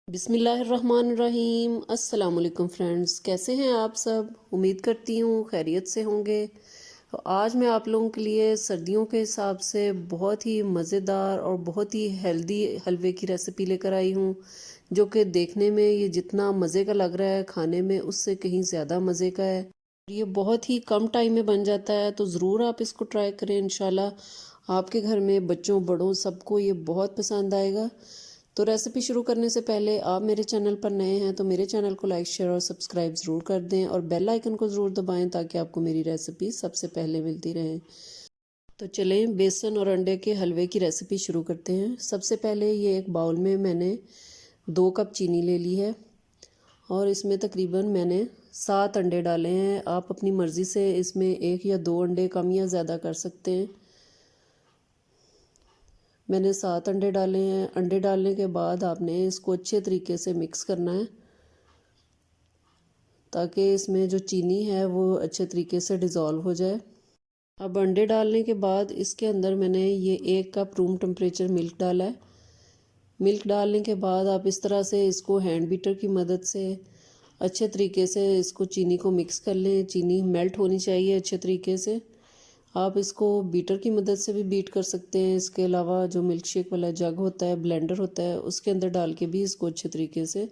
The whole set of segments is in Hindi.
बिस्मिल्लाहिर्रहमानिर्रहीम। अस्सलाम वालेकुम फ्रेंड्स, कैसे हैं आप सब। उम्मीद करती हूँ खैरियत से होंगे। तो आज मैं आप लोगों के लिए सर्दियों के हिसाब से बहुत ही मज़ेदार और बहुत ही हेल्दी हलवे की रेसिपी लेकर आई हूँ, जो कि देखने में ये जितना मज़े का लग रहा है खाने में उससे कहीं ज़्यादा मज़े का है। ये बहुत ही कम टाइम में बन जाता है, तो ज़रूर आप इसको ट्राई करें। इंशाल्लाह आपके घर में बच्चों बड़ों सबको ये बहुत पसंद आएगा। तो रेसिपी शुरू करने से पहले आप मेरे चैनल पर नए हैं तो मेरे चैनल को लाइक शेयर और सब्सक्राइब ज़रूर कर दें और बेल आइकन को ज़रूर दबाएं ताकि आपको मेरी रेसिपी सबसे पहले मिलती रहे। तो चलें बेसन और अंडे के हलवे की रेसिपी शुरू करते हैं। सबसे पहले ये एक बाउल में मैंने 2 कप चीनी ले ली है और इसमें तकरीबन मैंने 7 अंडे डाले हैं। आप अपनी मर्ज़ी से इसमें 1 या 2 अंडे कम या ज़्यादा कर सकते हैं। मैंने 7 अंडे डाले हैं। अंडे डालने के बाद आपने इसको अच्छे तरीके से मिक्स करना है ताकि इसमें जो चीनी है वो अच्छे तरीके से डिज़ोल्व हो जाए। अब अंडे डालने के बाद इसके अंदर मैंने ये 1 कप रूम टेम्परेचर मिल्क डाला है। मिल्क डालने के बाद आप इस तरह से इसको हैंड बीटर की मदद से अच्छे तरीके से इसको चीनी को मिक्स कर लें। चीनी मेल्ट होनी चाहिए अच्छे तरीके से। आप इसको बीटर की मदद से भी बीट कर सकते हैं। इसके अलावा जो मिल्क शेक वाला जग होता है, ब्लेंडर होता है, उसके अंदर डाल के भी इसको अच्छे तरीके से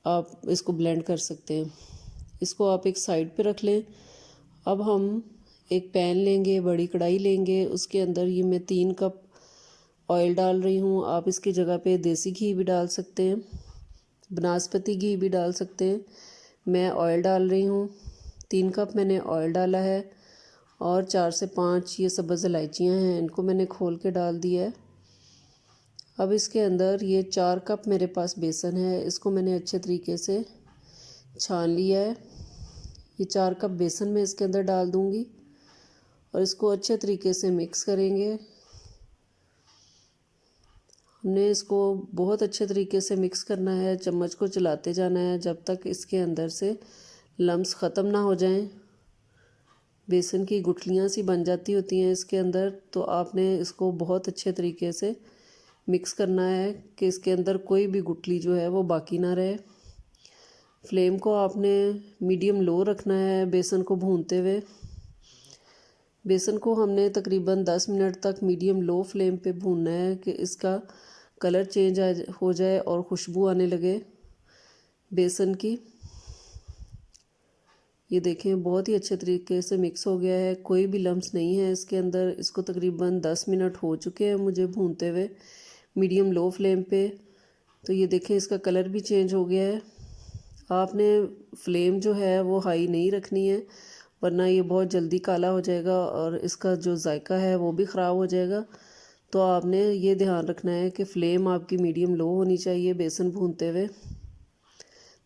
आप इसको ब्लेंड कर सकते हैं। इसको आप एक साइड पे रख लें। अब हम एक पैन लेंगे, बड़ी कढ़ाई लेंगे, उसके अंदर ये मैं 3 कप ऑयल डाल रही हूँ। आप इसकी जगह पे देसी घी भी डाल सकते हैं, बनास्पति घी भी डाल सकते हैं। मैं ऑयल डाल रही हूँ। 3 कप मैंने ऑयल डाला है और 4 से 5 ये सब्ज़ इलायचियाँ हैं, इनको मैंने खोल के डाल दिया है। अब इसके अंदर ये 4 कप मेरे पास बेसन है, इसको मैंने अच्छे तरीके से छान लिया है। ये 4 कप बेसन मैं इसके अंदर डाल दूँगी और इसको अच्छे तरीके से मिक्स करेंगे। हमने इसको बहुत अच्छे तरीके से मिक्स करना है, चम्मच को चलाते जाना है जब तक इसके अंदर से लम्स ख़त्म ना हो जाएं। बेसन की गुठलियाँ सी बन जाती होती हैं इसके अंदर, तो आपने इसको बहुत अच्छे तरीके से मिक्स करना है कि इसके अंदर कोई भी गुठली जो है वो बाकी ना रहे। फ्लेम को आपने मीडियम लो रखना है बेसन को भूनते हुए। बेसन को हमने तकरीबन 10 मिनट तक मीडियम लो फ्लेम पे भूनना है कि इसका कलर चेंज हो जाए और खुशबू आने लगे बेसन की। ये देखें बहुत ही अच्छे तरीके से मिक्स हो गया है, कोई भी लम्स नहीं है इसके अंदर। इसको तकरीबन 10 मिनट हो चुके हैं मुझे भूनते हुए मीडियम लो फ्लेम पे। तो ये देखें इसका कलर भी चेंज हो गया है। आपने फ्लेम जो है वो हाई नहीं रखनी है, वरना ये बहुत जल्दी काला हो जाएगा और इसका जो जायका है वो भी ख़राब हो जाएगा। तो आपने ये ध्यान रखना है कि फ़्लेम आपकी मीडियम लो होनी चाहिए बेसन भूनते हुए।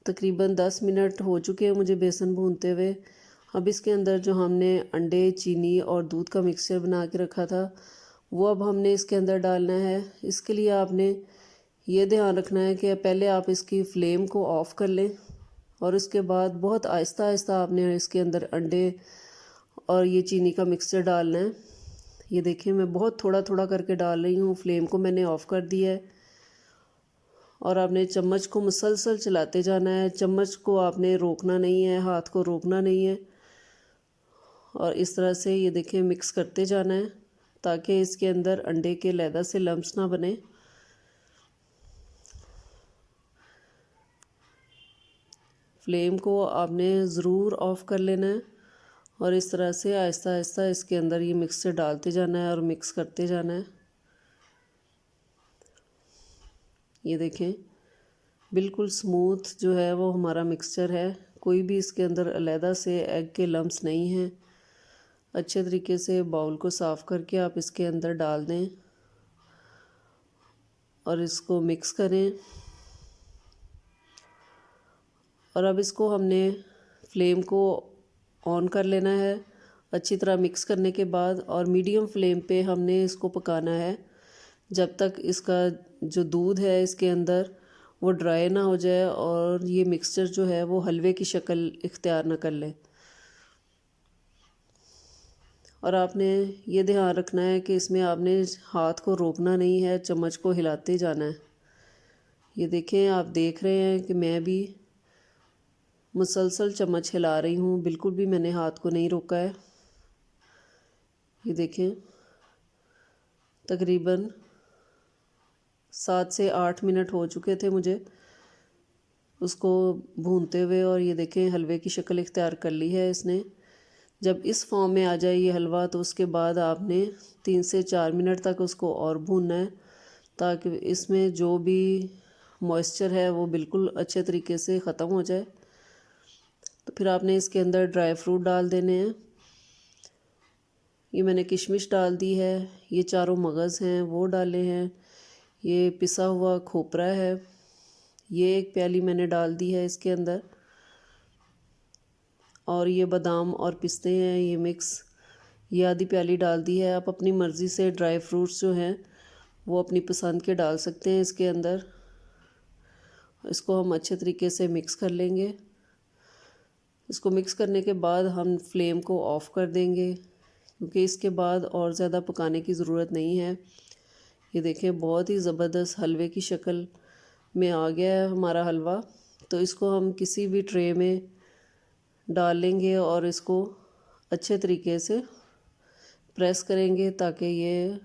तकरीबन 10 मिनट हो चुके हैं मुझे बेसन भूनते हुए। अब इसके अंदर जो हमने अंडे, चीनी और दूध का मिक्सचर बना के रखा था वो अब हमने इसके अंदर डालना है। इसके लिए आपने ये ध्यान रखना है कि पहले आप इसकी फ़्लेम को ऑफ़ कर लें और उसके बाद बहुत आहिस्ता आहिस्ता आपने इसके अंदर अंडे और ये चीनी का मिक्सचर डालना है। ये देखिए मैं बहुत थोड़ा थोड़ा करके डाल रही हूँ। फ्लेम को मैंने ऑफ़ कर दिया है और आपने चम्मच को मुसलसल चलाते जाना है। चम्मच को आपने रोकना नहीं है, हाथ को रोकना नहीं है और इस तरह से ये देखिए मिक्स करते जाना है ताकि इसके अंदर अंडे के लैदा से लम्स ना बने। फ्लेम को आपने ज़रूर ऑफ़ कर लेना है और इस तरह से आहिस्ता आहिस्ता इसके अंदर ये मिक्सचर डालते जाना है और मिक्स करते जाना है। ये देखें बिल्कुल स्मूथ जो है वो हमारा मिक्सचर है, कोई भी इसके अंदर अलहदा से एग के लम्स नहीं हैं। अच्छे तरीके से बाउल को साफ़ करके आप इसके अंदर डाल दें और इसको मिक्स करें। और अब इसको हमने फ्लेम को ऑन कर लेना है अच्छी तरह मिक्स करने के बाद, और मीडियम फ्लेम पे हमने इसको पकाना है जब तक इसका जो दूध है इसके अंदर वो ड्राई ना हो जाए और ये मिक्सचर जो है वो हलवे की शक्ल इख्तियार ना कर ले। और आपने ये ध्यान रखना है कि इसमें आपने हाथ को रोकना नहीं है, चम्मच को हिलाते जाना है। ये देखें, आप देख रहे हैं कि मैं भी मुसलसल चम्मच हिला रही हूँ, बिल्कुल भी मैंने हाथ को नहीं रोका है। ये देखें, तकरीबन 7 से 8 मिनट हो चुके थे मुझे उसको भूनते हुए, और ये देखें हलवे की शक्ल इख्तियार कर ली है इसने। जब इस फॉर्म में आ जाए ये हलवा तो उसके बाद आपने 3 से 4 मिनट तक उसको और भूनना है, ताकि इसमें जो भी मॉइस्चर है वो बिल्कुल अच्छे तरीके से ख़त्म हो जाए। तो फिर आपने इसके अंदर ड्राई फ्रूट डाल देने हैं। ये मैंने किशमिश डाल दी है, ये चारों मगज़ हैं वो डाले हैं, ये पिसा हुआ खोपरा है, ये 1 प्याली मैंने डाल दी है इसके अंदर, और ये बादाम और पिस्ते हैं ये मिक्स, ये आधी प्याली डाल दी है। आप अपनी मर्ज़ी से ड्राई फ्रूट्स जो हैं वो अपनी पसंद के डाल सकते हैं इसके अंदर। इसको हम अच्छे तरीके से मिक्स कर लेंगे। इसको मिक्स करने के बाद हम फ्लेम को ऑफ़ कर देंगे, क्योंकि इसके बाद और ज़्यादा पकाने की ज़रूरत नहीं है। ये देखें, बहुत ही ज़बरदस्त हलवे की शक्ल में आ गया है हमारा हलवा। तो इसको हम किसी भी ट्रे में डाल लेंगे और इसको अच्छे तरीके से प्रेस करेंगे, ताकि ये,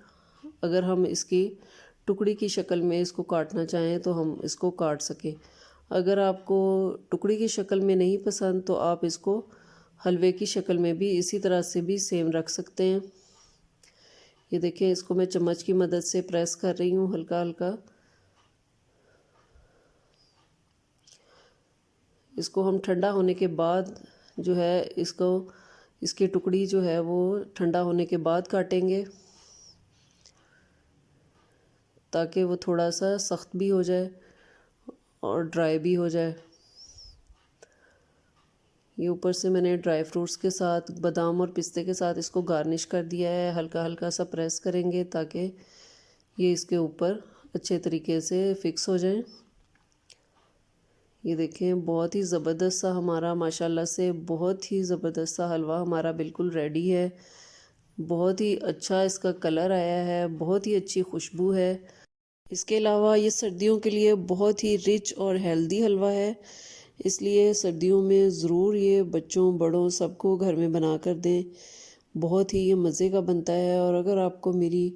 अगर हम इसकी टुकड़ी की शक्ल में इसको काटना चाहें तो हम इसको काट सकें। अगर आपको टुकड़ी की शक्ल में नहीं पसंद तो आप इसको हलवे की शक्ल में भी इसी तरह से भी सेम रख सकते हैं। ये देखें, इसको मैं चम्मच की मदद से प्रेस कर रही हूँ हल्का हल्का। इसको हम ठंडा होने के बाद जो है इसकी टुकड़ी जो है वो ठंडा होने के बाद काटेंगे, ताकि वो थोड़ा सा सख्त भी हो जाए और ड्राई भी हो जाए। ये ऊपर से मैंने ड्राई फ्रूट्स के साथ, बादाम और पिस्ते के साथ इसको गार्निश कर दिया है। हल्का हल्का सा प्रेस करेंगे ताकि ये इसके ऊपर अच्छे तरीके से फिक्स हो जाए। ये देखें, बहुत ही ज़बरदस्त सा हमारा, माशाल्लाह से बहुत ही ज़बरदस्त सा हलवा हमारा बिल्कुल रेडी है। बहुत ही अच्छा इसका कलर आया है, बहुत ही अच्छी खुशबू है। इसके अलावा ये सर्दियों के लिए बहुत ही रिच और हेल्दी हलवा है, इसलिए सर्दियों में ज़रूर ये बच्चों बड़ों सबको घर में बना कर दें। बहुत ही ये मज़े का बनता है। और अगर आपको मेरी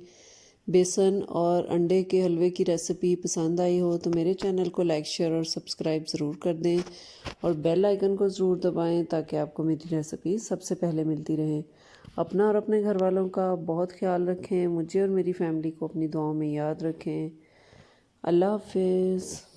बेसन और अंडे के हलवे की रेसिपी पसंद आई हो तो मेरे चैनल को लाइक, शेयर और सब्सक्राइब ज़रूर कर दें, और बेल आइकन को ज़रूर दबाएं ताकि आपको मेरी रेसिपी सबसे पहले मिलती रहे। अपना और अपने घर वालों का बहुत ख्याल रखें। मुझे और मेरी फैमिली को अपनी दुआओं में याद रखें। अल्लाह हाफिज़।